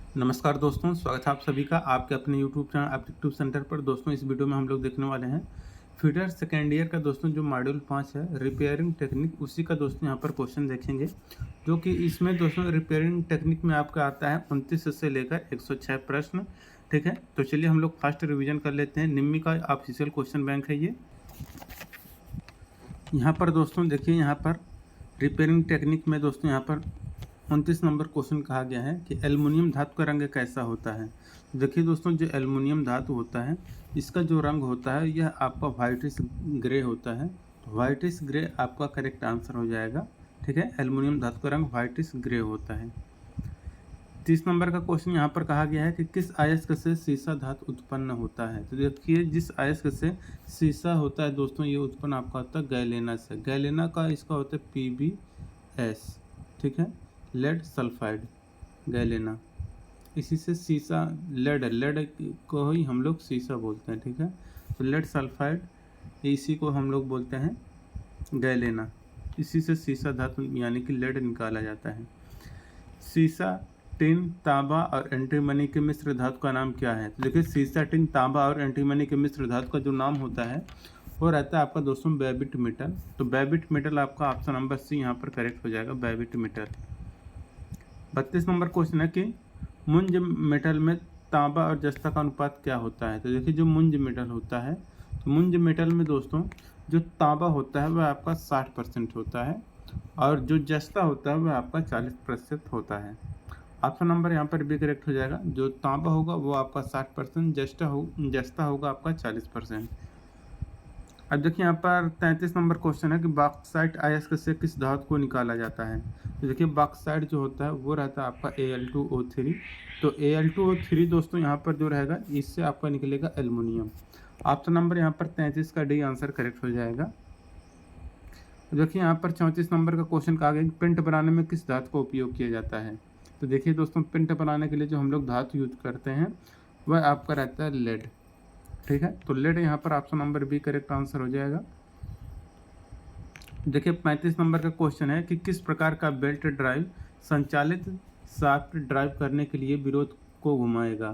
नमस्कार दोस्तों, स्वागत है आप सभी का आपके अपने यूट्यूब चैनल एप्टीट्यूड सेंटर पर। दोस्तों इस वीडियो में हम लोग देखने वाले हैं फीडर सेकेंड ईयर का दोस्तों जो मॉड्यूल 5 है रिपेयरिंग टेक्निक, उसी का दोस्तों यहाँ पर क्वेश्चन देखेंगे। जो कि इसमें दोस्तों रिपेयरिंग टेक्निक में आपका आता है 29 से लेकर 106 प्रश्न। ठीक है, तो चलिए हम लोग फास्ट रिविजन कर लेते हैं। निम्मी का ऑफिशियल क्वेश्चन बैंक है ये। यहाँ पर दोस्तों देखिए, यहाँ पर रिपेयरिंग टेक्निक में दोस्तों यहाँ पर 29 नंबर क्वेश्चन कहा गया है कि एल्युमिनियम धातु का रंग कैसा होता है। देखिए दोस्तों, जो एल्युमिनियम धातु होता है इसका जो रंग होता है यह आपका वाइटिश ग्रे होता है। तो वाइटिश ग्रे आपका करेक्ट आंसर हो जाएगा। ठीक है, एल्युमिनियम धातु का रंग वाइटिश ग्रे होता है। 30 नंबर का क्वेश्चन यहाँ पर कहा गया है कि किस अयस्क से सीसा धातु उत्पन्न होता है। तो देखिए, जिस अयस्क से सीसा होता है दोस्तों ये उत्पन्न आपका होता है गैलेना से। गैलेना का इसका होता है PbS। ठीक है, लेड सल्फाइड गैलेना। इसी से सीसा लेड को ही हम लोग सीसा बोलते हैं। ठीक है, तो लेड सल्फाइड इसी को हम लोग बोलते हैं गैलेना। इसी से सीसा धातु यानी कि लेड निकाला जाता है। सीसा, टिन, तांबा और एंटीमनी के मिश्र धातु का नाम क्या है। तो देखिए, सीसा, टिन, तांबा और एंटीमनी के मिश्र धातु का जो नाम होता है वो रहता है आपका दोस्तों बेबिट मेटल। तो बेबिट मेटल आपका ऑप्शन नंबर सी यहाँ पर करेक्ट हो जाएगा, बेबिट मेटल। 32 नंबर क्वेश्चन है कि मुंज मेटल में तांबा और जस्ता का अनुपात क्या होता है। तो देखिए, जो मुंज मेटल होता है तो मुंज मेटल में दोस्तों जो तांबा होता है वह आपका 60% होता है और जो जस्ता होता है वह आपका 40% होता है। ऑप्शन नंबर यहाँ पर भी करेक्ट हो जाएगा। जो तांबा होगा वो आपका 60%, जस्ता होगा आपका 40%। अब देखिए, यहाँ पर 33 नंबर क्वेश्चन है कि बॉक्साइट अयस्क से किस धातु को निकाला जाता है। तो देखिए, बॉक्साइट जो होता है वो रहता है आपका Al2O3। तो Al2O3 दोस्तों यहाँ पर जो रहेगा इससे आपका निकलेगा एल्युमिनियम। ऑप्शन नंबर यहाँ पर 33 का डी आंसर करेक्ट हो जाएगा। देखिए, यहाँ पर 34 नंबर का क्वेश्चन कहा गया कि पेंट बनाने में किस धातु का उपयोग किया जाता है। तो देखिए दोस्तों, पेंट बनाने के लिए जो हम लोग धातु यूज करते हैं वह आपका रहता है लेड। ठीक है, तो लेड यहाँ पर option number B correct answer हो जाएगा। देखिए, 35 नंबर का क्वेश्चन है कि किस प्रकार का बेल्ट ड्राइव संचालित शाफ्ट ड्राइव करने के लिए विरोध को घुमाएगा।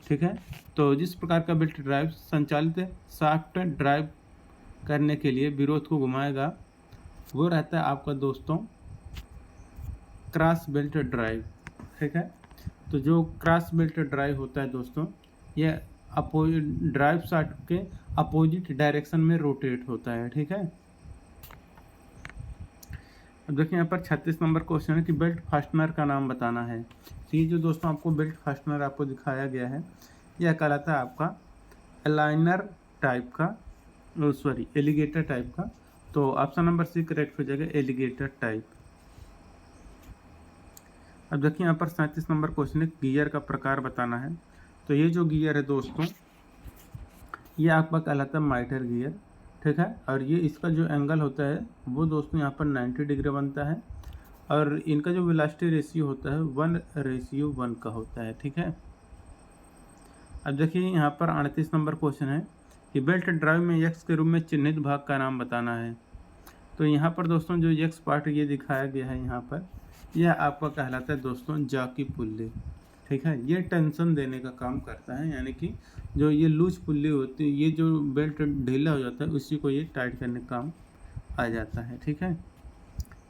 ठीक है, तो जिस प्रकार का बेल्ट ड्राइव संचालित शाफ्ट ड्राइव करने के लिए विरोध को घुमाएगा वो रहता है आपका दोस्तों क्रॉस बेल्ट ड्राइव। ठीक है, तो जो क्रॉस बेल्ट ड्राइव होता है दोस्तों यह ड्राइव शाफ्ट के अपोजिट डायरेक्शन में रोटेट होता है। ठीक है, अब देखिए, यहाँ पर 36 नंबर क्वेश्चन है कि बेल्ट फास्टनर का नाम बताना है। तो ये जो दोस्तों आपको बेल्ट फास्टनर आपको दिखाया गया है यह कहलाता है आपका अलाइनर टाइप का, एलिगेटर टाइप का। तो ऑप्शन नंबर सी करेक्ट हो जाएगा, एलिगेटर टाइप। अब देखिए, यहाँ पर 37 नंबर क्वेश्चन है गियर का प्रकार बताना है। तो ये जो गियर है दोस्तों ये आपका कहलाता है माइटर गियर। ठीक है, और ये इसका जो एंगल होता है वो दोस्तों यहाँ पर 90 डिग्री बनता है और इनका जो वेलोसिटी रेशियो होता है 1:1 का होता है। ठीक है, अब देखिए, यहाँ पर 38 नंबर क्वेश्चन है कि बेल्ट ड्राइव में एक्स के रूप में चिन्हित भाग का नाम बताना है। तो यहाँ पर दोस्तों जो एक्स पार्ट ये दिखाया गया है यहाँ पर यह आपका कहलाता है दोस्तों जॉकी पुल्ली। ठीक है, ये टेंशन देने का काम करता है, यानी कि जो ये लूज पुल्ली होती है ये जो बेल्ट ढीला हो जाता है उसी को ये टाइट करने का काम आ जाता है। ठीक है,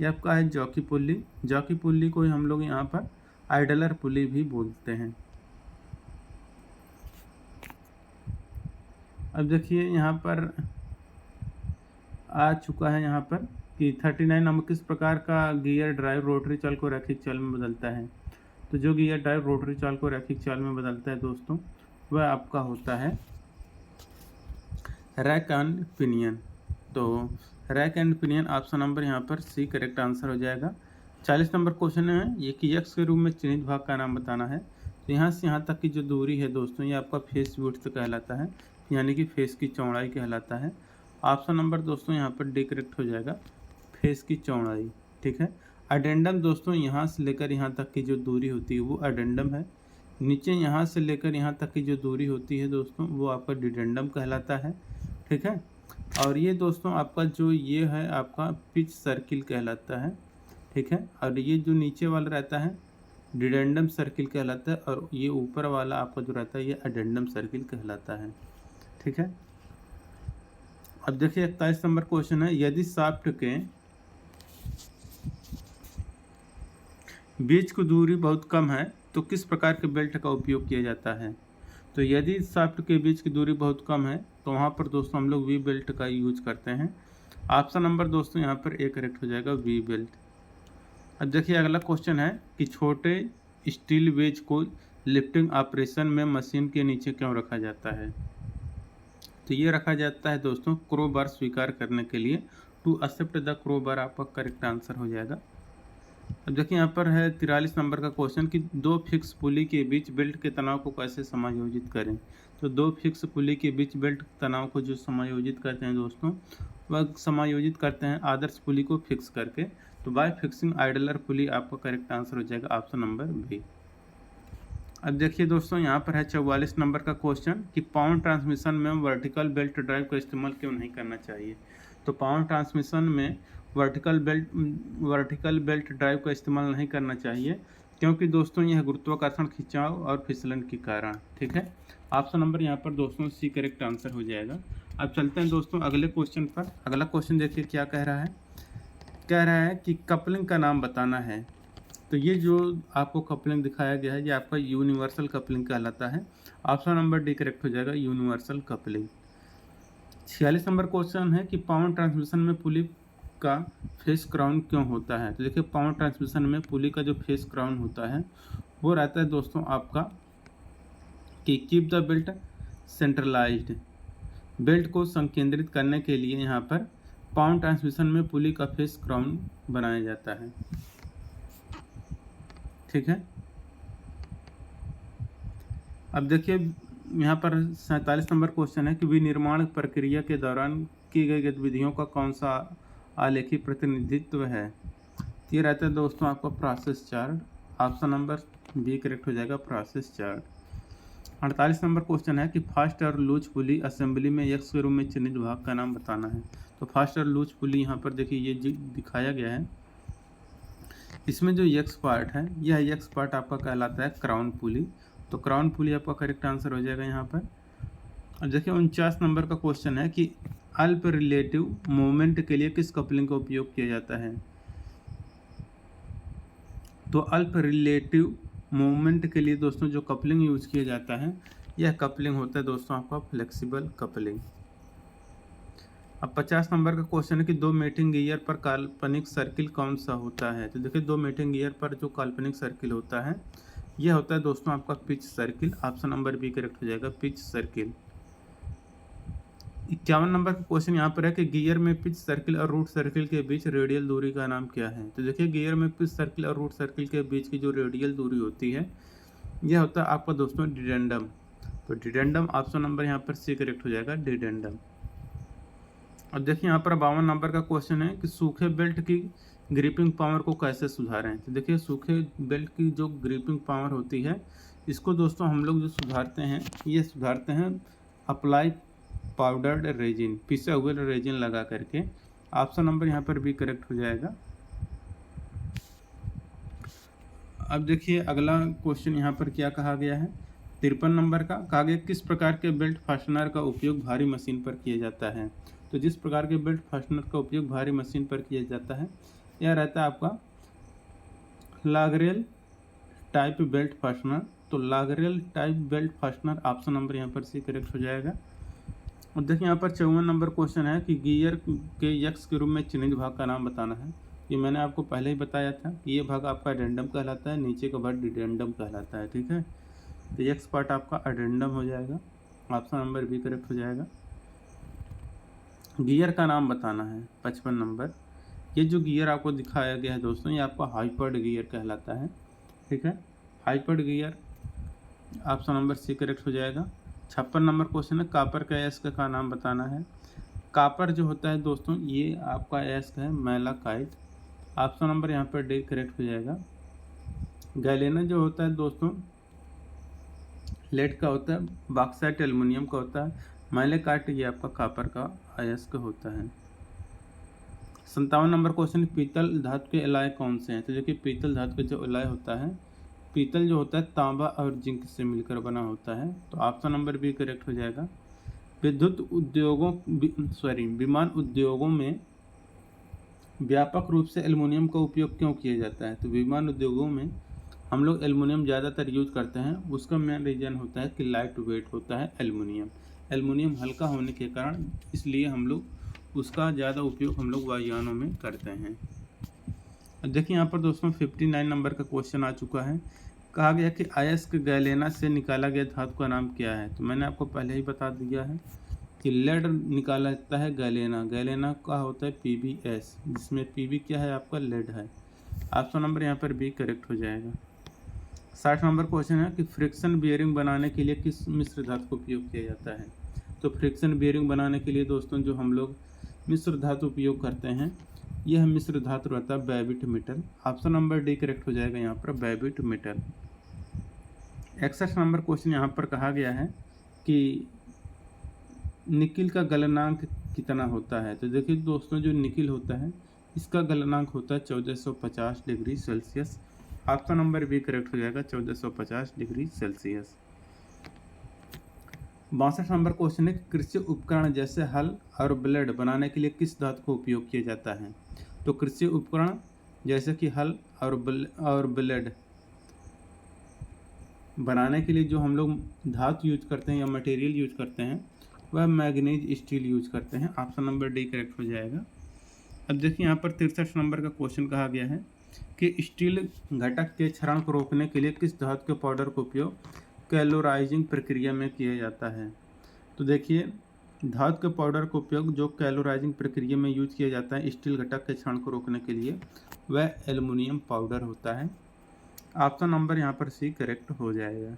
ये आपका है जॉकी पुल्ली। जॉकी पुल्ली को हम लोग यहाँ पर आइडलर पुल्ली भी बोलते हैं। अब देखिए, यहाँ पर आ चुका है यहाँ पर कि 39 नंबर किस प्रकार का गियर ड्राइव रोटरी चाल को रैखिक चाल में बदलता है। तो जो गियर ड्राइव रोटरी चाल को रैखिक चाल में बदलता है दोस्तों वह आपका होता है रैक एंड पिनियन। तो rack and pinion option number यहाँ पर सी करेक्ट आंसर हो जाएगा। 40 नंबर क्वेश्चन है ये कि एक्स के रूप में चिन्हित भाग का नाम बताना है। तो यहाँ से यहाँ तक की जो दूरी है दोस्तों ये आपका फेस विड्थ कहलाता है, यानी कि फेस की चौड़ाई कहलाता है। ऑप्शन नंबर दोस्तों यहाँ पर डी करेक्ट हो जाएगा, फेस की चौड़ाई। ठीक है, अडेंडम दोस्तों यहाँ से लेकर यहाँ तक की जो दूरी होती है वो अडेंडम है। नीचे यहाँ से लेकर यहाँ तक की जो दूरी होती है दोस्तों वो आपका डिडेंडम कहलाता है। ठीक है, और ये दोस्तों आपका जो ये है आपका पिच सर्किल कहलाता है। ठीक है, और ये जो नीचे वाला रहता है डिडेंडम सर्किल कहलाता है, और ये ऊपर वाला आपका जो रहता है ये एडेंडम सर्किल कहलाता है। ठीक है। अब देखिए 41 नंबर क्वेश्चन है, यदि शाफ्ट के बीच की दूरी बहुत कम है तो किस प्रकार के बेल्ट का उपयोग किया जाता है। तो यदि शाफ्ट के बीच की दूरी बहुत कम है तो वहाँ पर दोस्तों हम लोग वी बेल्ट का यूज करते हैं। ऑप्शन नंबर दोस्तों यहाँ पर ए करेक्ट हो जाएगा, वी बेल्ट। अब देखिए अगला क्वेश्चन है कि छोटे स्टील वेज को लिफ्टिंग ऑपरेशन में मशीन के नीचे क्यों रखा जाता है। तो ये रखा जाता है दोस्तों क्रो बार स्वीकार करने के लिए। टू एक्सेप्ट द क्रो बार आपका करेक्ट आंसर हो जाएगा। अब देखिए यहाँ पर है 43 नंबर का क्वेश्चन कि दो फिक्स पुली के बीच बेल्ट के तनाव को कैसे समायोजित करें। तो दो फिक्स पुली के बीच बेल्ट तनाव को जो समायोजित करते हैं दोस्तों, वह समायोजित करते हैं आदर्श पुली को फिक्स करके। तो बाय फिक्सिंग आइडलर पुली आपका करेक्ट आंसर हो जाएगा ऑप्शन नंबर बी। अब देखिए दोस्तों यहाँ पर है 44 नंबर का क्वेश्चन कि पावर ट्रांसमिशन में वर्टिकल बेल्ट ड्राइव का इस्तेमाल क्यों नहीं करना चाहिए। तो पावर ट्रांसमिशन में वर्टिकल बेल्ट ड्राइव का इस्तेमाल नहीं करना चाहिए क्योंकि दोस्तों यह गुरुत्वाकर्षण, खिंचाव और फिसलन के कारण। ठीक है। ऑप्शन नंबर यहाँ पर दोस्तों सी करेक्ट आंसर हो जाएगा। अब चलते हैं दोस्तों अगले क्वेश्चन पर। अगला क्वेश्चन देखिए क्या कह रहा है। कह रहा है कि कपलिंग का नाम बताना है। तो ये जो आपको कपलिंग दिखाया गया है ये आपका यूनिवर्सल कपलिंग कहलाता है। ऑप्शन नंबर डी करेक्ट हो जाएगा, यूनिवर्सल कपलिंग। 46 नंबर क्वेश्चन है कि पावर ट्रांसमिशन में पुली का फेस क्राउन क्यों होता है। तो देखिए पावर ट्रांसमिशन में पुली का जो फेस क्राउन होता है वो रहता है दोस्तों आपका कि keep the belt centralised. Belt को संकेंद्रित करने के लिए यहाँ पर पावर ट्रांसमिशन में पुली का फेस क्राउन बनाया जाता है। ठीक है। अब देखिए यहाँ पर 47 नंबर क्वेश्चन है कि विनिर्माण प्रक्रिया के दौरान की गई गतिविधियों का कौन सा आलेखी प्रतिनिधित्व है। ये रहता है दोस्तों आपका process chart. Option number B correct हो जाएगा, प्रोसेस चार्ट। 48 नंबर क्वेश्चन है कि फास्ट और लूज पुली असेंबली में एक्स के रूप में चिन्हित भाग का नाम बताना है। तो फास्ट और लूज पुली यहाँ पर देखिए ये दिखाया गया है। इसमें जो एक्स पार्ट है यह एक्स पार्ट आपका कहलाता है क्राउन पुली। तो क्राउन पुली आपका करेक्ट आंसर हो जाएगा यहाँ पर। और देखिए 49 नंबर का क्वेश्चन है कि अल्प रिलेटिव मूवमेंट के लिए किस कपलिंग का उपयोग किया जाता है। तो अल्प रिलेटिव मूवमेंट के लिए दोस्तों जो कपलिंग यूज किया जाता है यह कपलिंग होता है दोस्तों आपका फ्लेक्सिबल कपलिंग। अब 50 नंबर का क्वेश्चन है कि दो मीटिंग गियर पर काल्पनिक सर्किल कौन सा होता है। तो देखिए दो मीटिंग गियर पर जो काल्पनिक सर्किल होता है यह होता है दोस्तों आपका pitch circle. Option number B correct हो जाएगा, पिच सर्किल। 51 नंबर का क्वेश्चन यहाँ पर है कि गियर में पिच सर्किल और रूट सर्किल के बीच रेडियल दूरी का नाम क्या है। तो देखिए गियर में पिच सर्किल और रूट सर्किल के बीच की जो रेडियल दूरी होती है यह होता है आपका दोस्तों डिडेंडम। तो डिडेंडम ऑप्शन नंबर यहाँ पर सी करेक्ट हो जाएगा, डिडेंडम। अब देखिए यहाँ पर 52 नंबर का क्वेश्चन है कि सूखे बेल्ट की ग्रिपिंग पावर को कैसे सुधारें। तो देखिए सूखे बेल्ट की जो ग्रिपिंग पावर होती है इसको दोस्तों हम लोग जो सुधारते हैं अप्लाई पाउडर्ड रेजिन, पिसा हुए रेजिन लगा करके। ऑप्शन नंबर यहाँ पर भी करेक्ट हो जाएगा। अब देखिए अगला क्वेश्चन यहाँ पर क्या कहा गया है। 53 नंबर का कहा गया किस प्रकार के बेल्ट फास्टनर का उपयोग भारी मशीन पर किया जाता है। तो जिस प्रकार के बेल्ट फास्टनर का उपयोग भारी मशीन पर किया जाता है यह रहता है आपका लागरेल टाइप बेल्ट फास्टनर। तो लागरेल type belt fastener option number यहाँ पर सी करेक्ट हो जाएगा। और देखिए यहाँ पर 54 नंबर क्वेश्चन है कि गियर के यक्स के रूप में चिन्हित भाग का नाम बताना है। ये मैंने आपको पहले ही बताया था कि ये भाग आपका एडेंडम कहलाता है, नीचे का भाग डिडेंडम कहलाता है। ठीक है। तो यक्स पार्ट आपका एडेंडम हो जाएगा, ऑप्शन नंबर बी करेक्ट हो जाएगा। गियर का नाम बताना है 55 नंबर। ये जो गियर आपको दिखाया गया है दोस्तों ये आपका हाइपर्ड गियर कहलाता है। ठीक है, hypoid gear option number C correct हो जाएगा। 56 नंबर क्वेश्चन है कापर का एस्क का नाम बताना है। कापर जो होता है दोस्तों ये आपका एस्क है मैलाकाइट। ऑप्शन नंबर यहाँ पर डी करेक्ट हो जाएगा। गैलेना जो होता है दोस्तों लेड का होता है, बॉक्साइट एल्युमिनियम का होता है, मैलाकाइट ये आपका कापर का अयस्क होता है। 57 नंबर क्वेश्चन पीतल धातु के एलाय कौन से हैं। तो देखिए पीतल धातु का जो एलाय होता है पीतल जो होता है तांबा और जिंक से मिलकर बना होता है, तो ऑप्शन नंबर बी करेक्ट हो जाएगा। विद्युत उद्योगों विमान उद्योगों में व्यापक रूप से एल्युमिनियम का उपयोग क्यों किया जाता है? तो विमान उद्योगों में हम लोग एल्युमिनियम ज़्यादातर यूज करते हैं। उसका मेन रीज़न होता है कि लाइट वेट होता है एल्युमिनियम। एल्युमिनियम हल्का होने के कारण इसलिए हम लोग उसका ज़्यादा उपयोग हम लोग वायुयानों में करते हैं। अब देखिए यहाँ पर दोस्तों 59 नंबर का क्वेश्चन आ चुका है। कहा गया कि अयस्क गैलेना से निकाला गया धातु का नाम क्या है? तो मैंने आपको पहले ही बता दिया है कि लेड निकाला जाता है गैलेना। गैलेना का होता है PbS, जिसमें Pb क्या है आपका लेड है। ऑप्शन नंबर यहाँ पर बी करेक्ट हो जाएगा। 60 नंबर क्वेश्चन है कि फ्रिक्शन बियरिंग बनाने के लिए किस मिश्र धातु का उपयोग किया जाता है? तो फ्रिक्शन बियरिंग बनाने के लिए दोस्तों जो हम लोग मिश्र धातु उपयोग करते हैं, यह मिश्र धातु रहता है Babbitt metal. Option number D correct हो जाएगा यहाँ पर बेबिट मेटल। 61 नंबर क्वेश्चन यहाँ पर कहा गया है कि निकिल का गलनांक कितना होता है? तो देखिए दोस्तों जो निकिल होता है इसका गलनांक होता है 1450 degree Celsius. Option number B correct हो जाएगा 1450 डिग्री सेल्सियस। 62 नंबर क्वेश्चन है कृषि उपकरण जैसे हल और ब्लेड बनाने के लिए किस धातु का उपयोग किया जाता है? तो कृषि उपकरण जैसे कि हल और ब्लेड बनाने के लिए जो हम लोग धातु यूज करते हैं या मटेरियल यूज करते हैं वह मैग्नीज स्टील यूज करते हैं। ऑप्शन नंबर डी करेक्ट हो जाएगा। अब देखिए यहाँ पर 63 नंबर का क्वेश्चन कहा गया है कि स्टील घटक के क्षरण को रोकने के लिए किस धातु के पाउडर का उपयोग कैलोराइजिंग प्रक्रिया में किया जाता है? तो देखिए धातु के पाउडर का उपयोग जो कैलोराइजिंग प्रक्रिया में यूज किया जाता है स्टील घटक के क्षरण को रोकने के लिए वह एल्युमिनियम पाउडर होता है। ऑप्शन नंबर यहाँ पर सी करेक्ट हो जाएगा।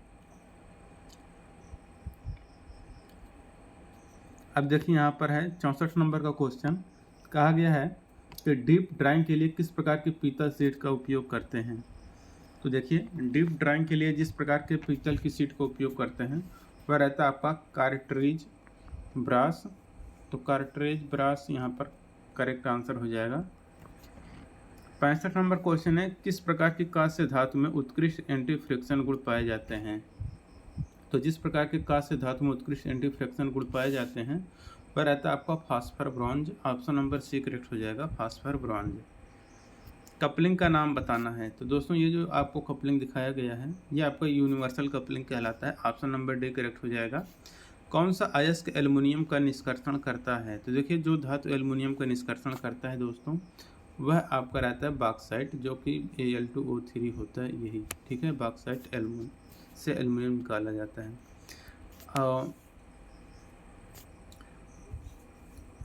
अब देखिए यहाँ पर है 64 नंबर का क्वेश्चन। कहा गया है कि डीप ड्राइंग के लिए किस प्रकार के पीतल शीट का उपयोग करते हैं? तो देखिए डीप ड्राइंग के लिए जिस प्रकार के पीतल की शीट का उपयोग करते हैं वह रहता है आपका कार्ट्रिज ब्रास। तो कार्ट्रिज ब्रास यहाँ पर करेक्ट आंसर हो जाएगा। 65 नंबर क्वेश्चन है किस प्रकार की कांस्य धातु में उत्कृष्ट एंटी फ्रिक्शन गुण पाए जाते हैं? तो जिस प्रकार के कांस्य धातु में उत्कृष्ट एंटी फ्रिक्शन गुण पाए जाते हैं वह रहता है आपका phosphor bronze. Option number C correct हो जाएगा फास्फर ब्रॉन्ज। कपलिंग का नाम बताना है। तो दोस्तों ये जो आपको कपलिंग दिखाया गया है ये आपका यूनिवर्सल कपलिंग कहलाता है। ऑप्शन नंबर डी करेक्ट हो जाएगा। कौन सा अयस्क एल्युमिनियम का निष्कर्षण करता है? तो देखिए जो धातु एल्युमिनियम का निष्कर्षण करता है दोस्तों वह आपका रहता है बॉक्साइट, जो कि Al2O3 होता है यही, ठीक है। बॉक्साइट एल्युमिनियम से एल्युमिनियम निकाला जाता है।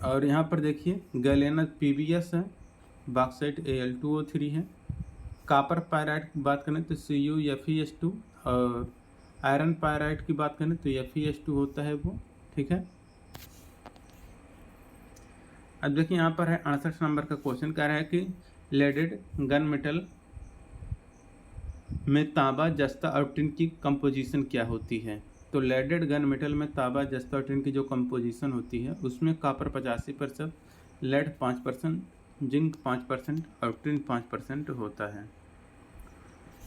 और यहाँ पर देखिए गैलेना PbS है, बॉक्साइट Al2O3 है। कॉपर पायराइट की बात करें तो CuFeS2 और आयरन पायराइट की बात करें तो FeS2 होता है वो, ठीक है। अब देखिए यहाँ पर है 68 नंबर का क्वेश्चन। कह रहा है कि लेडेड गन मेटल में तांबा जस्ता और टिन की कंपोजिशन क्या होती है? तो लेडेड गन मेटल में तांबा जस्ता और टिन की जो कंपोजिशन होती है उसमें कॉपर 85%, लेड 5%, जिंक 5% और टिन 5% होता है।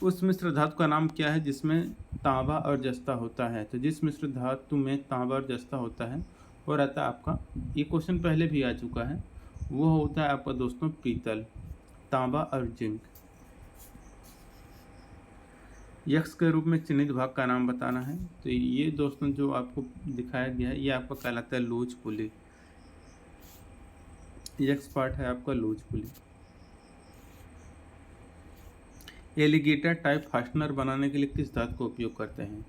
उस मिश्र धातु का नाम क्या है जिसमें तांबा और जस्ता होता है? तो जिस मिश्र धातु में तांबा और जस्ता होता है वो रहता है आपका, ये क्वेश्चन पहले भी आ चुका है, वो होता है आपका दोस्तों पीतल, तांबा और जिंक। यक्ष के रूप में चिन्हित भाग का नाम बताना है। तो ये दोस्तों जो आपको दिखाया गया है ये आपका कहलाता है लोच पुली। यक्ष पार्ट है आपका लोच पुली। एलिगेटर टाइप फास्टनर बनाने के लिए किस धातु का उपयोग करते हैं?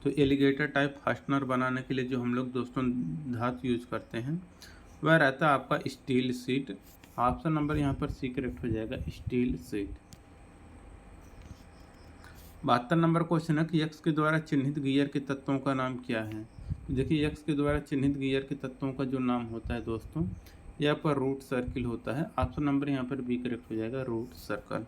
तो एलिगेटर टाइप फास्टनर बनाने के लिए जो हम लोग दोस्तों धातु यूज करते हैं वह रहता है आपका स्टील शीट। ऑप्शन नंबर यहाँ पर सी करेक्ट हो जाएगा, स्टील शीट। 72 नंबर क्वेश्चन है कि यक्ष के द्वारा चिन्हित गियर के तत्वों का नाम क्या है? तो देखिए यक्ष के द्वारा चिन्हित गियर के तत्वों का जो नाम होता है दोस्तों यह पर रूट सर्किल होता है। ऑप्शन नंबर यहाँ पर बी करेक्ट हो जाएगा, रूट सर्कल।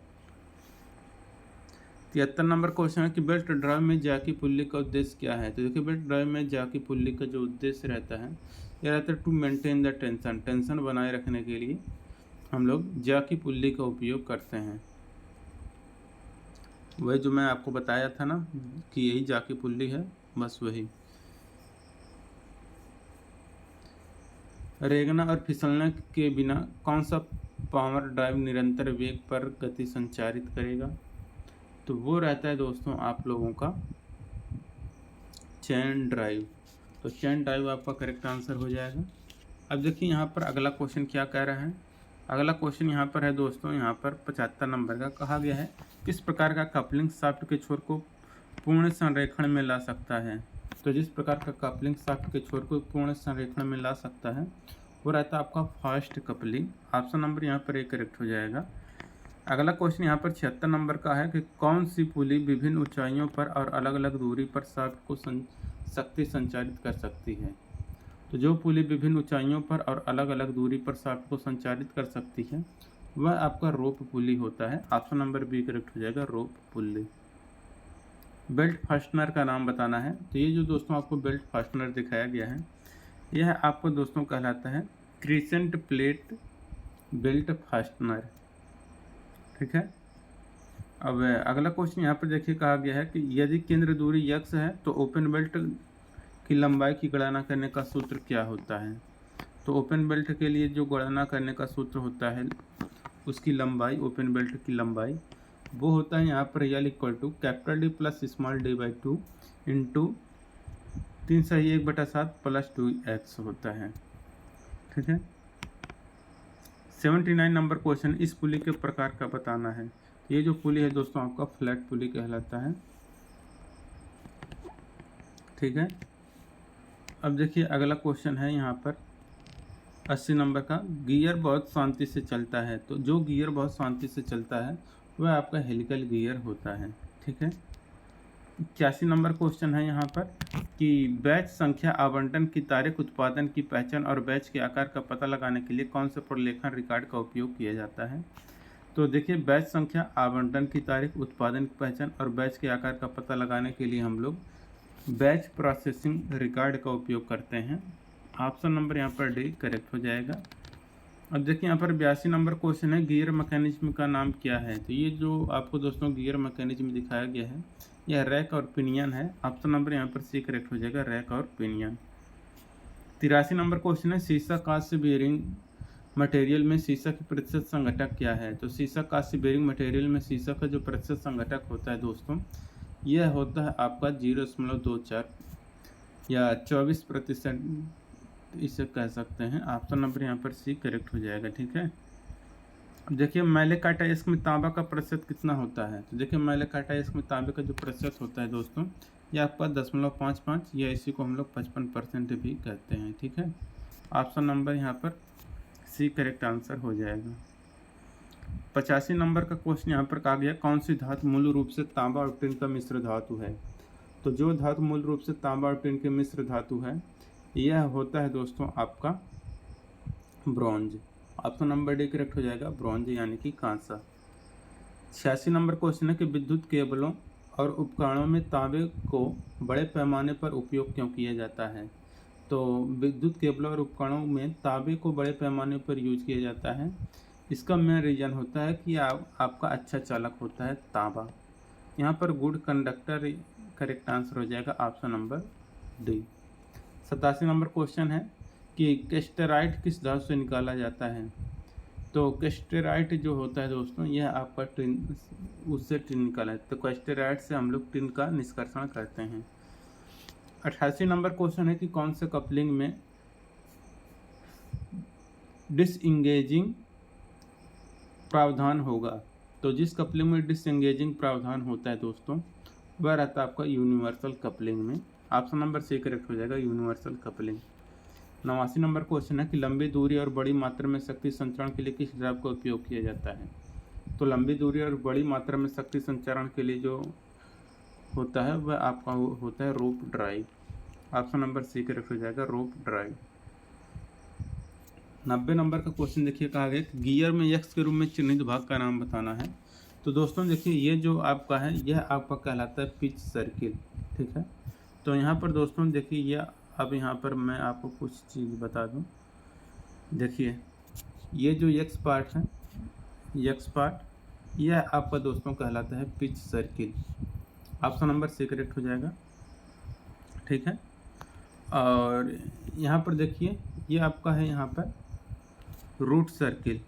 73 नंबर क्वेश्चन है कि बेल्ट ड्राइव में जैकी पुल्ली का उद्देश्य क्या है? तो देखिए बेल्ट ड्राइव में जैकी पुल्ली का जो उद्देश्य रहता है यह रहता है to maintain the tension, tension बनाए रखने के लिए हम लोग जैकी पुल्ली का उपयोग करते हैं। वही जो मैं आपको बताया था ना कि यही जाकी पुल्ली है, बस वही। रेंगना और फिसलने के बिना कौन सा पावर ड्राइव निरंतर वेग पर गति संचारित करेगा? तो वो रहता है दोस्तों आप लोगों का चैन ड्राइव। तो चैन ड्राइव आपका करेक्ट आंसर हो जाएगा। अब देखिए यहाँ पर अगला क्वेश्चन क्या कह रहा है। अगला क्वेश्चन यहाँ पर है दोस्तों, यहाँ पर 75 नंबर का कहा गया है किस प्रकार का कपलिंग शाफ्ट के छोर को पूर्ण संरेखण में ला सकता है। तो जिस प्रकार का कपलिंग शाफ्ट के छोर को पूर्ण संरेखण में ला सकता है वो रहता है आपका फास्ट कपलिंग। ऑप्शन नंबर यहाँ पर एक करेक्ट हो जाएगा। अगला क्वेश्चन यहाँ पर 76 नंबर का है कि कौन सी पुली विभिन्न ऊंचाइयों पर और अलग अलग दूरी पर शाफ्ट को शक्ति संचारित कर सकती है। तो जो पुली विभिन्न ऊंचाइयों पर और अलग अलग दूरी पर शाफ्ट को संचालित कर सकती है वह आपका रोप पुली होता है। ऑप्शन नंबर बी करेक्ट हो जाएगा, रोप पुली। बेल्ट फास्टनर का नाम बताना है। तो ये जो दोस्तों आपको बेल्ट फास्टनर दिखाया गया है यह आपको दोस्तों कहलाता है क्रिसेंट प्लेट बेल्ट फास्टनर, ठीक है। अब अगला क्वेश्चन यहाँ पर देखिए कहा गया है कि यदि केंद्र दूरी x है तो ओपन बेल्ट की लंबाई की गणना करने का सूत्र क्या होता है। तो ओपन बेल्ट के लिए जो गणना करने का सूत्र होता है उसकी लंबाई, ओपन बेल्ट की लंबाई वो होता है यहाँ पर L equal to capital D plus small d by 2 into 3/1/7 plus 2x होता है, ठीक है। 79 नंबर क्वेश्चन, इस पुली के प्रकार का बताना है। ये जो पुली है दोस्तों आपका फ्लैट पुली कहलाता है, ठीक है। अब देखिए अगला क्वेश्चन है यहाँ पर 80 नंबर का, गियर बहुत शांति से चलता है। तो जो गियर बहुत शांति से चलता है वह आपका हेलिकल गियर होता है, ठीक है। 81 नंबर क्वेश्चन है यहाँ पर कि बैच संख्या आवंटन की तारीख उत्पादन की पहचान और बैच के आकार का पता लगाने के लिए कौन से प्रलेखन रिकॉर्ड का उपयोग किया जाता है। तो देखिए बैच संख्या, आवंटन की तारीख, उत्पादन की पहचान और बैच के आकार का पता लगाने के लिए हम लोग बैच प्रोसेसिंग रिकॉर्ड का उपयोग करते हैं। ऑप्शन नंबर यहाँ पर डी करेक्ट हो जाएगा। अब देखिए यहाँ पर 82 नंबर क्वेश्चन है, गियर मैकेनिज्म का नाम क्या है। तो ये जो आपको दोस्तों गियर मैकेनिज्म दिखाया गया है यह रैक और पिनियन है। ऑप्शन नंबर यहाँ पर सी करेक्ट हो जाएगा, रैक और पिनियन। 83 नंबर क्वेश्चन है, सीसा कास्ट बेयरिंग मटेरियल में सीसा की प्रतिशत संघटक क्या है। तो सीसा कास्ट बेयरिंग मटेरियल में सीसा का जो प्रतिशत संघटक होता है दोस्तों यह होता है आपका 0.24 या 24% इसे कह सकते हैं। ऑप्शन नंबर यहाँ पर सी करेक्ट हो जाएगा, ठीक है। अब देखिए मैले काटाइस्क में तांबा का प्रतिशत कितना होता है। तो देखिए मैले काटाइस्क में तांबे का जो प्रतिशत होता है दोस्तों यह आपका 0.55 या इसी को हम लोग 55% भी कहते हैं, ठीक है। ऑप्शन नंबर यहाँ पर सी करेक्ट आंसर हो जाएगा। 85 नंबर का क्वेश्चन यहाँ पर कहा गया कौन सी धातु मूल रूप से तांबा और टिन का मिश्र धातु है। तो जो धातु मूल रूप से तांबा और टिन के मिश्र धातु है यह होता है दोस्तों आपका bronze. Option number D correct हो जाएगा, ब्रॉन्ज यानी कि कांसा। 86 नंबर क्वेश्चन है कि विद्युत केबलों और उपकरणों में तांबे को बड़े पैमाने पर उपयोग क्यों किया जाता है। तो विद्युत केबलों और उपकरणों में तांबे को बड़े पैमाने पर यूज किया जाता है। इसका मेन रीज़न होता है कि आपका अच्छा चालक होता है तांबा। यहाँ पर गुड कंडक्टर करेक्ट आंसर हो जाएगा, option number D. 87 number question है कि कैस्टेराइट किस धातु से निकाला जाता है। तो कैस्टेराइट जो होता है दोस्तों यह आपका टिन, उससे टिन निकाला है। तो कैस्टेराइट से हम लोग टिन का निष्कर्षण करते हैं। 88 नंबर क्वेश्चन है कि कौन से कपलिंग में डिसएंगेजिंग प्रावधान होगा। तो जिस कपलिंग में डिसएंगेजिंग प्रावधान होता है दोस्तों वह रहता है आपका यूनिवर्सल कपलिंग में। ऑप्शन नंबर सी करेक्ट हो जाएगा, यूनिवर्सल कपलिंग। 89 नंबर क्वेश्चन है कि लंबी दूरी और बड़ी मात्रा में शक्ति संचरण के लिए किस ड्राइव का उपयोग किया जाता है। तो लंबी दूरी और बड़ी मात्रा में शक्ति संचरण के लिए जो होता है वह आपका होता है rope drive. Option number C correct हो जाएगा, रोप ड्राइव। 90 नंबर का क्वेश्चन देखिए कहा गया कि गियर में एक्स के रूप में चिन्हित भाग का नाम बताना है। तो दोस्तों देखिए ये जो आपका है यह आपका कहलाता है पिच सर्किल, ठीक है। तो यहाँ पर दोस्तों देखिए यह अब यहाँ पर मैं आपको कुछ चीज़ बता दूँ। देखिए ये जो एक्स पार्ट है, एक्स पार्ट यह आपका दोस्तों कहलाता है pitch circle. Option number C correct हो जाएगा, ठीक है। और यहाँ पर देखिए ये आपका है यहाँ पर रूट सर्किल,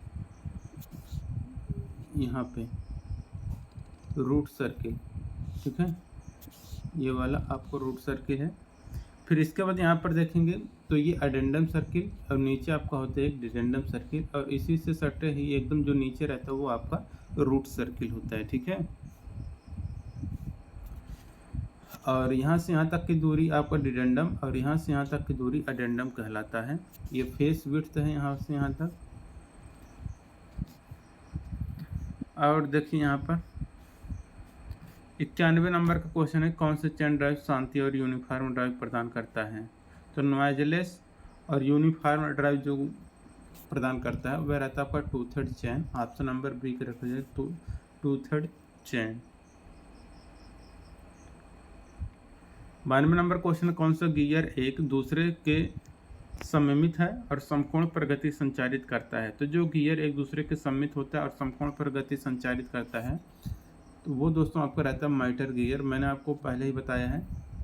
यहाँ पे रूट सर्किल, ठीक है, ये वाला आपको रूट सर्किल है। फिर इसके बाद यहाँ पर देखेंगे तो ये अडेंडम सर्किल और नीचे आपका होता है एक डिडेंडम सर्किल, और इसी से सटे ही एकदम जो नीचे रहता है वो आपका रूट सर्किल होता है, ठीक है। और यहाँ से यहाँ तक की दूरी आपका डिडेंडम और यहाँ से यहाँ तक की दूरी अडेंडम कहलाता है। ये फेस विड्थ है यहाँ से यहाँ तक। और देखिए यहाँ पर 91 नंबर का क्वेश्चन है, कौन से चेन ड्राइव शांति और यूनिफॉर्म ड्राइव प्रदान करता है। तो नॉइजलेस और यूनिफॉर्म ड्राइव जो प्रदान करता है वह रहता है आपका 2/3 चेन। ऑप्शन नंबर बी के रखा जाए 2/3 चेन। 92 नंबर क्वेश्चन, कौन सा गियर एक दूसरे के सममित है और समकोण पर गति संचारित करता है। तो जो गियर एक दूसरे के सममित होता है और समकोण पर गति संचारित करता है तो वो दोस्तों आपका रहता है माइटर गियर। मैंने आपको पहले ही बताया है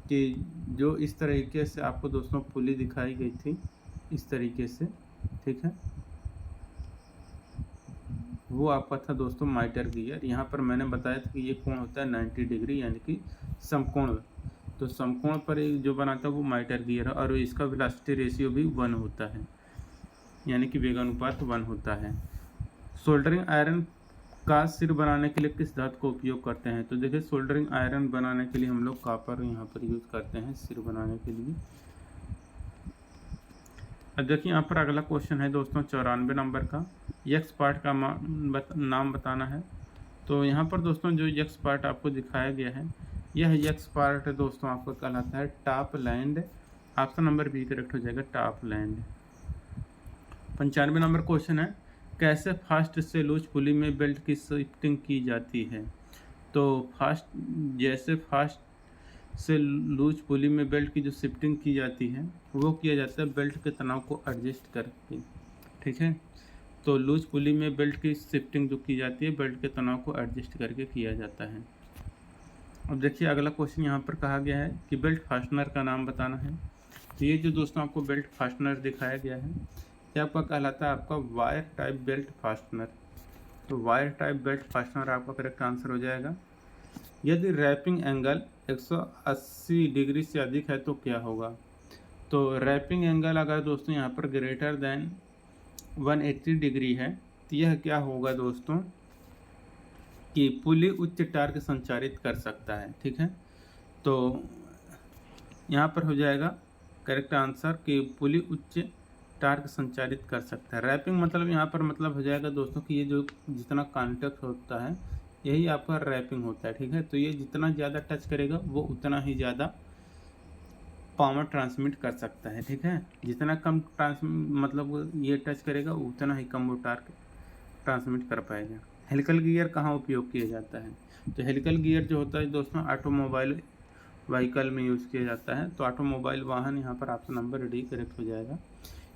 कि जो इस तरीके से आपको दोस्तों पुली दिखाई गई थी इस तरीके से, ठीक है, वो आपका था दोस्तों माइटर गियर। यहाँ पर मैंने बताया था कि ये कोण होता है 90 डिग्री यानी कि समकोण। तो समकोण पर जो बनाता है वो माइटर गियर है और इसका वेलोसिटी रेशियो भी 1 होता है, यानी कि वेगानुपात 1 होता है। सोल्डरिंग आयरन का सिर बनाने के लिए किस धातु का उपयोग करते हैं। तो देखिए सोल्डरिंग आयरन बनाने के लिए हम लोग कॉपर यहाँ पर यूज करते हैं सिर बनाने के लिए। अब देखिए यहाँ पर अगला क्वेश्चन है दोस्तों 94 नंबर का, यक्स पार्ट का नाम बताना है। तो यहाँ पर दोस्तों जो यक्स पार्ट आपको दिखाया गया है यह यक्स पार्ट दोस्तों आपको कहलाता है top land. Option number B correct हो जाएगा, टॉप लैंड। 95 नंबर क्वेश्चन है, कैसे फास्ट से लूज पुली में बेल्ट की शिफ्टिंग की जाती है। तो जैसे फास्ट से लूज पुली में बेल्ट की जो शिफ्टिंग की जाती है वो किया जाता है बेल्ट के तनाव को एडजस्ट करके, ठीक है। तो लूज पुली में बेल्ट की शिफ्टिंग जो की जाती है बेल्ट के तनाव को एडजस्ट करके किया जाता है। अब देखिए अगला क्वेश्चन यहाँ पर कहा गया है कि बेल्ट फास्टनर का नाम बताना है। तो ये जो दोस्तों आपको बेल्ट फास्टनर दिखाया गया है ये आपका कहलाता है आपका वायर टाइप बेल्ट फास्टनर। तो वायर टाइप बेल्ट फास्टनर आपका करेक्ट आंसर हो जाएगा। यदि रैपिंग एंगल 180 डिग्री से अधिक है तो क्या होगा। तो रैपिंग एंगल अगर दोस्तों यहाँ पर ग्रेटर देन 180 डिग्री है तो यह क्या होगा दोस्तों कि पुली उच्च टार्क संचारित कर सकता है, ठीक है। तो यहाँ पर हो जाएगा करेक्ट आंसर कि पुली उच्च टार्क संचारित कर सकता है। रैपिंग मतलब यहाँ पर मतलब हो जाएगा दोस्तों कि ये जो जितना कांटेक्ट होता है यही आपका रैपिंग होता है, ठीक है। तो ये जितना ज़्यादा टच करेगा वो उतना ही ज़्यादा पावर ट्रांसमिट कर सकता है, ठीक है। जितना कम मतलब ये टच करेगा उतना ही कम वो टार्क ट्रांसमिट कर पाएगा। हेलिकल गियर कहाँ उपयोग किया जाता है। तो हेलिकल गियर जो होता है दोस्तों ऑटोमोबाइल व्हीकल में यूज़ किया जाता है। तो ऑटोमोबाइल वाहन यहाँ पर ऑप्शन नंबर डी करेक्ट हो जाएगा।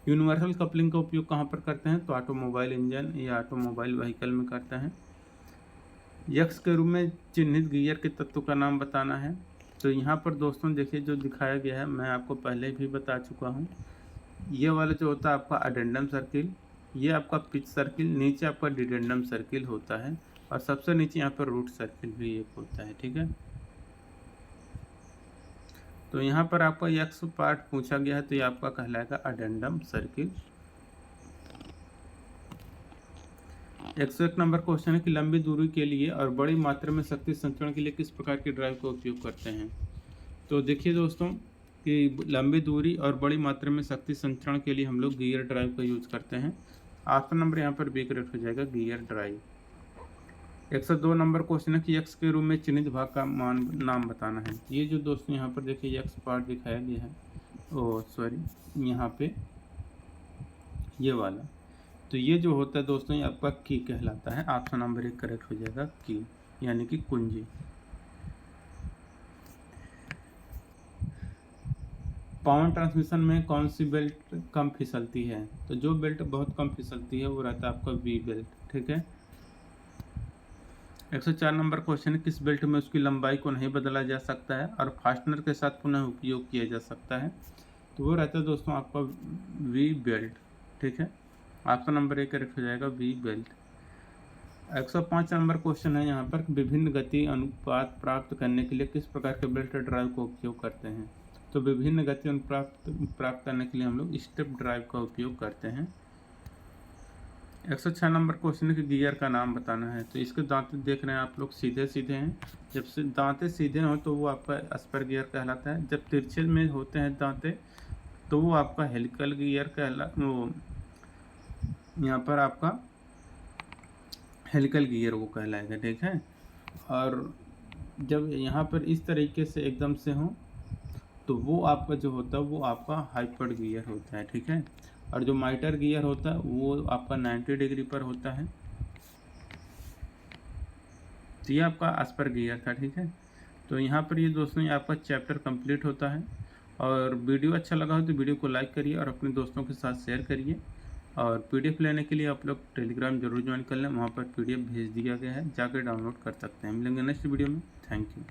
यूनिवर्सल कपलिंग का उपयोग कहाँ पर करते हैं। तो ऑटोमोबाइल इंजन या ऑटोमोबाइल व्हीकल में करते हैं। यक्स के रूप में चिन्हित गियर के तत्व का नाम बताना है। तो यहाँ पर दोस्तों देखिए जो दिखाया गया है मैं आपको पहले भी बता चुका हूँ। ये वाला जो होता है आपका अडेंडम सर्किल, ये आपका पिच सर्किल, नीचे आपका डिडेंडम सर्किल होता है और सबसे नीचे यहाँ पर रूट सर्किल भी एक होता है, ठीक है। तो यहाँ पर आपका यक्स पार्ट पूछा गया है तो ये आपका कहलाएगा अडेंडम सर्किल। 101 नंबर क्वेश्चन है कि लंबी दूरी के लिए और बड़ी मात्रा में शक्ति संचरण के लिए किस प्रकार की ड्राइव का उपयोग करते हैं। तो देखिए दोस्तों कि लंबी दूरी और बड़ी मात्रा में शक्ति संचरण के लिए हम लोग गियर ड्राइव का यूज करते हैं। ऑप्शन नंबर यहाँ पर बी करेक्ट हो जाएगा, गियर ड्राइव। 102 नंबर क्वेश्चन है कि यक्स के रूप में चिन्हित भाग का नाम बताना है। ये जो दोस्तों यहाँ पर देखिए यक्स पार्ट दिखाया गया है, ओ सॉरी यहाँ पे ये वाला, तो ये जो होता है दोस्तों ये आपका की कहलाता है। ऑप्शन नंबर 1 करेक्ट हो जाएगा, की यानी कि कुंजी। पावर ट्रांसमिशन में कौन सी बेल्ट कम फिसलती है। तो जो बेल्ट बहुत कम फिसलती है वो रहता है आपका वी बेल्ट, ठीक है। 104 नंबर क्वेश्चन है, किस बेल्ट में उसकी लंबाई को नहीं बदला जा सकता है और फास्टनर के साथ पुनः उपयोग किया जा सकता है? तो वो रहता है दोस्तों आपका वी बेल्ट। ठीक है, ऑप्शन नंबर ए करेक्ट हो जाएगा, वी बेल्ट। 105 नंबर क्वेश्चन है यहाँ पर, विभिन्न गति अनुपात प्राप्त करने के लिए किस प्रकार के बेल्ट ड्राइव का उपयोग करते हैं? तो विभिन्न गति अनुपात प्राप्त करने के लिए हम लोग स्टेप ड्राइव का उपयोग करते हैं। 106 नंबर क्वेश्चन है कि गियर का नाम बताना है। तो इसके दांत देख रहे हैं आप लोग, सीधे सीधे हैं। जब से दांते सीधे हो तो वो आपका स्पर गियर कहलाता है। जब तिरछे में होते हैं दांते तो वो आपका हेलिकल गियर वो यहाँ पर आपका हेलिकल गियर वो कहलाएगा। ठीक है, और जब यहाँ पर इस तरीके से एकदम से हो तो वो आपका जो होता है वो आपका हाइपर गियर होता है। ठीक है, और जो माइटर गियर होता है वो आपका 90 डिग्री पर होता है। तो ये आपका एस्पर गियर था। ठीक है, तो यहाँ पर ये दोस्तों ये आपका चैप्टर कंप्लीट होता है। और वीडियो अच्छा लगा हो तो वीडियो को लाइक करिए और अपने दोस्तों के साथ शेयर करिए। और पीडीएफ लेने के लिए आप लोग टेलीग्राम जरूर ज्वाइन कर लें, वहाँ पर पीडीएफ भेज दिया गया है, जाकर डाउनलोड कर सकते हैं। मिलेंगे नेक्स्ट वीडियो में। Thank you.